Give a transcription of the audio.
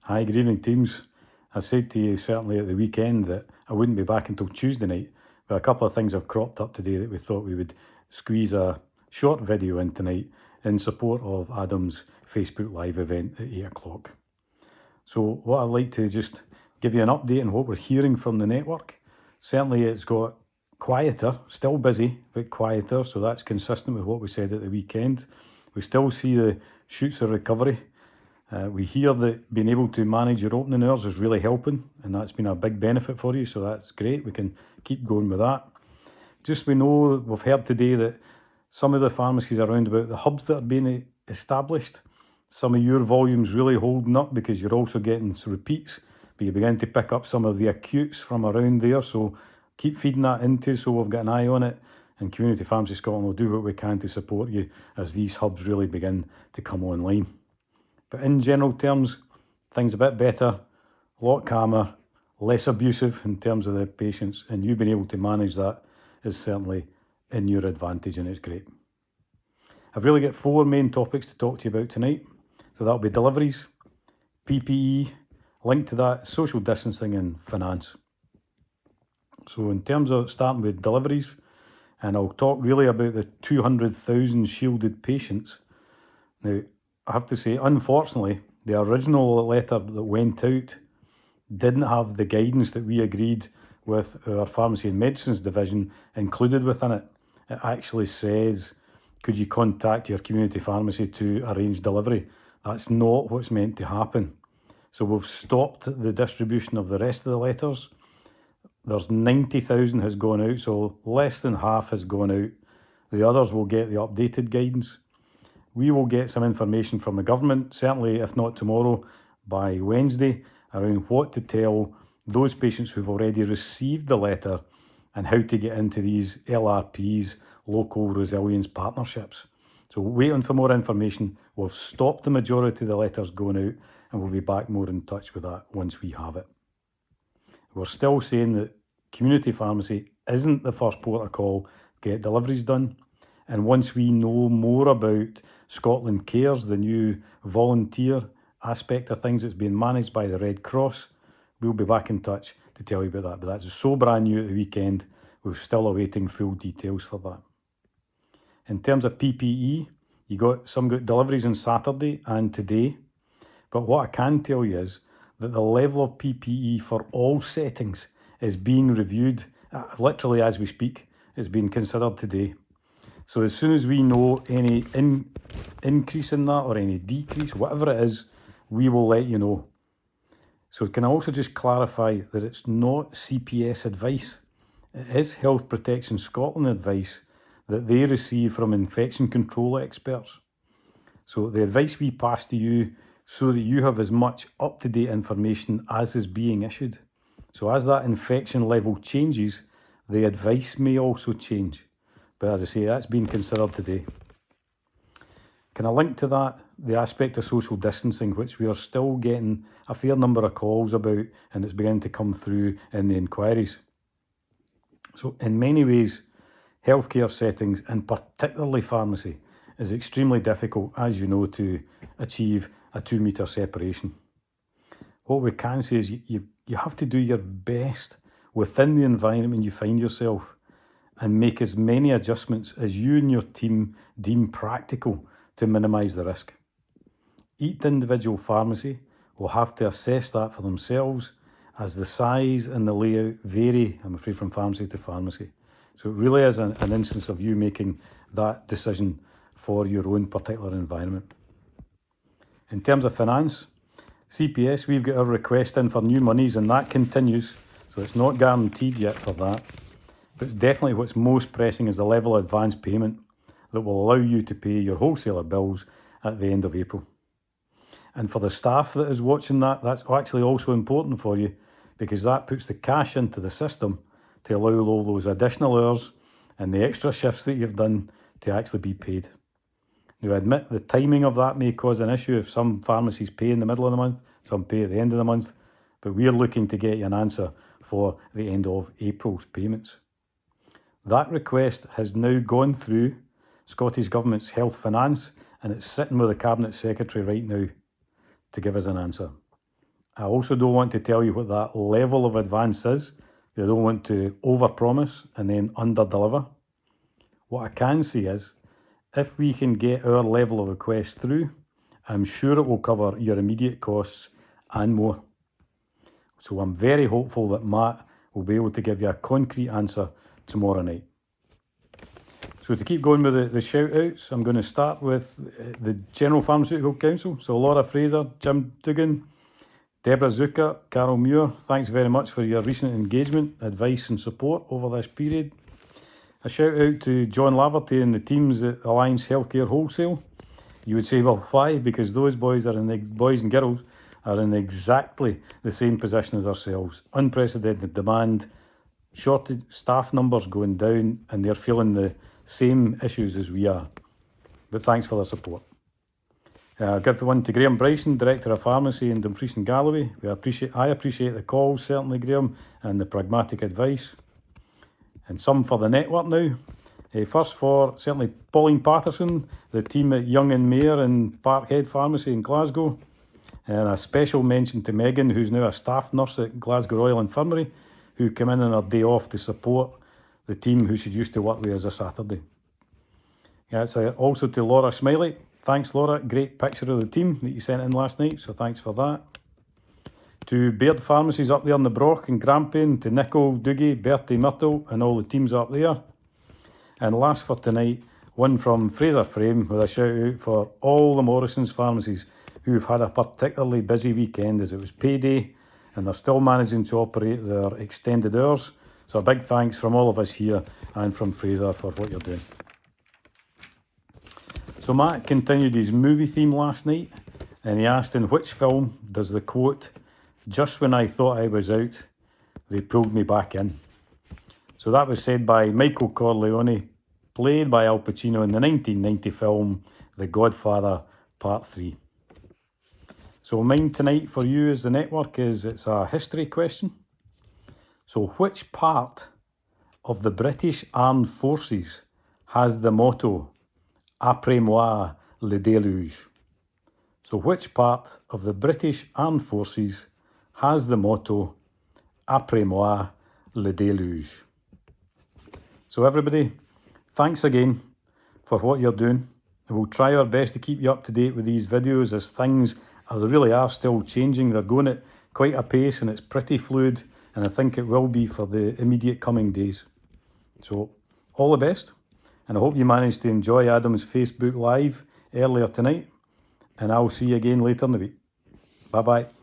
Hi, good evening, teams. I said to you certainly at the weekend that I wouldn't be back until Tuesday night, but a couple of things have cropped up today that we thought we would squeeze a short video in tonight in support of Adam's Facebook Live event at 8 o'clock. So what I'd like to just give you an update on what we're hearing from the network. Certainly it's got quieter, still busy, but quieter, so that's consistent with what we said at the weekend. We still see the shoots of recovery. We hear that being able to manage your opening hours is really helping, and that's been a big benefit for you, so that's great. We can keep going with that. Just we know, we've heard today that some of the pharmacies around about the hubs that are being established, some of your volumes really holding up because you're also getting repeats, but you begin to pick up some of the acutes from around there, so keep feeding that into, so we've got an eye on it, and Community Pharmacy Scotland will do what we can to support you as these hubs really begin to come online. But in general terms, things a bit better, a lot calmer, less abusive in terms of the patients, and you being able to manage that is certainly in your advantage, and it's great. I've really got 4 main topics to talk to you about tonight. So that'll be deliveries, PPE, linked to that, social distancing and finance. So in terms of starting with deliveries, and I'll talk really about the 200,000 shielded patients. Now, I have to say, unfortunately, the original letter that went out didn't have the guidance that we agreed with our Pharmacy and Medicines division included within it. It actually says, could you contact your community pharmacy to arrange delivery? That's not what's meant to happen. So we've stopped the distribution of the rest of the letters. There's 90,000 has gone out, so less than half has gone out. The others will get the updated guidance. We will get some information from the government, certainly if not tomorrow, by Wednesday, around what to tell those patients who've already received the letter and how to get into these LRPs, local resilience partnerships. So waiting for more information. We've stopped the majority of the letters going out, and we'll be back more in touch with that once we have it. We're still saying that community pharmacy isn't the first port of call to get deliveries done. And once we know more about Scotland Cares, the new volunteer aspect of things that's being managed by the Red Cross, we'll be back in touch to tell you about that. But that's so brand new at the weekend, we're still awaiting full details for that. In terms of PPE, you got deliveries on Saturday and today. But what I can tell you is that the level of PPE for all settings is being reviewed, literally as we speak. It's being considered today. So as soon as we know any increase in that or any decrease, whatever it is, we will let you know. So can I also just clarify that it's not CPS advice. It is Health Protection Scotland advice that they receive from infection control experts. So the advice we pass to you so that you have as much up-to-date information as is being issued. So as that infection level changes, the advice may also change. But as I say, that's being considered today. Can I link to that the aspect of social distancing, which we are still getting a fair number of calls about, and it's beginning to come through in the inquiries. So in many ways, healthcare settings, and particularly pharmacy, is extremely difficult, as you know, to achieve a 2 metre separation. What we can say is you have to do your best within the environment you find yourself and make as many adjustments as you and your team deem practical to minimise the risk. Each individual pharmacy will have to assess that for themselves, as the size and the layout vary, I'm afraid, from pharmacy to pharmacy. So it really is an instance of you making that decision for your own particular environment. In terms of finance, CPS, we've got our request in for new monies, and that continues, so it's not guaranteed yet for that. But it's definitely what's most pressing is the level of advance payment that will allow you to pay your wholesaler bills at the end of April. And for the staff that is watching that, that's actually also important for you, because that puts the cash into the system to allow all those additional hours and the extra shifts that you've done to actually be paid. Now, I admit the timing of that may cause an issue if some pharmacies pay in the middle of the month, some pay at the end of the month, but we're looking to get you an answer for the end of April's payments. That request has now gone through Scottish Government's Health Finance, and it's sitting with the Cabinet Secretary right now to give us an answer. I also don't want to tell you what that level of advance is. I don't want to overpromise and then underdeliver. What I can say is, if we can get our level of request through, I'm sure it will cover your immediate costs and more. So I'm very hopeful that Matt will be able to give you a concrete answer tomorrow night. So to keep going with the shout outs, I'm going to start with the General Pharmaceutical Council. So Laura Fraser, Jim Dugan, Deborah Zucker, Carol Muir, thanks very much for your recent engagement, advice and support over this period. A shout out to John Laverty and the teams at Alliance Healthcare Wholesale. You would say, well, why? Because those boys and girls are in exactly the same position as ourselves. Unprecedented demand, shortage, staff numbers going down, and they're feeling the same issues as we are. But thanks for the support. Give one to Graham Bryson, Director of Pharmacy in Dumfries and Galloway. I appreciate the calls, certainly, Graham, and the pragmatic advice. And some for the network now. First for certainly Pauline Patterson, the team at Young and Mayer and Parkhead Pharmacy in Glasgow. And a special mention to Megan, who's now a staff nurse at Glasgow Royal Infirmary, who came in on her day off to support the team who she used to work with as a Saturday. It's also to Laura Smiley. Thanks, Laura. Great picture of the team that you sent in last night, so thanks for that. To Baird Pharmacies up there in the Broch and Grampian, to Nicole, Doogie, Bertie Myrtle and all the teams up there. And last for tonight, one from Fraser Frame with a shout out for all the Morrison's pharmacies who've had a particularly busy weekend as it was payday and they're still managing to operate their extended hours. So a big thanks from all of us here and from Fraser for what you're doing. So Matt continued his movie theme last night and he asked, in which film does the quote, "Just when I thought I was out, they pulled me back in"? So that was said by Michael Corleone, played by Al Pacino in the 1990 film The Godfather Part 3. So mine tonight for you as the network it's a history question. So which part of the British Armed Forces has the motto, "Après moi le déluge"? So which part of the British Armed Forces has the motto, "Après moi le déluge"? So everybody, thanks again for what you're doing. And we'll try our best to keep you up to date with these videos as things really are still changing. They're going at quite a pace and it's pretty fluid, and I think it will be for the immediate coming days. So all the best, and I hope you managed to enjoy Adam's Facebook Live earlier tonight, and I'll see you again later in the week. Bye bye.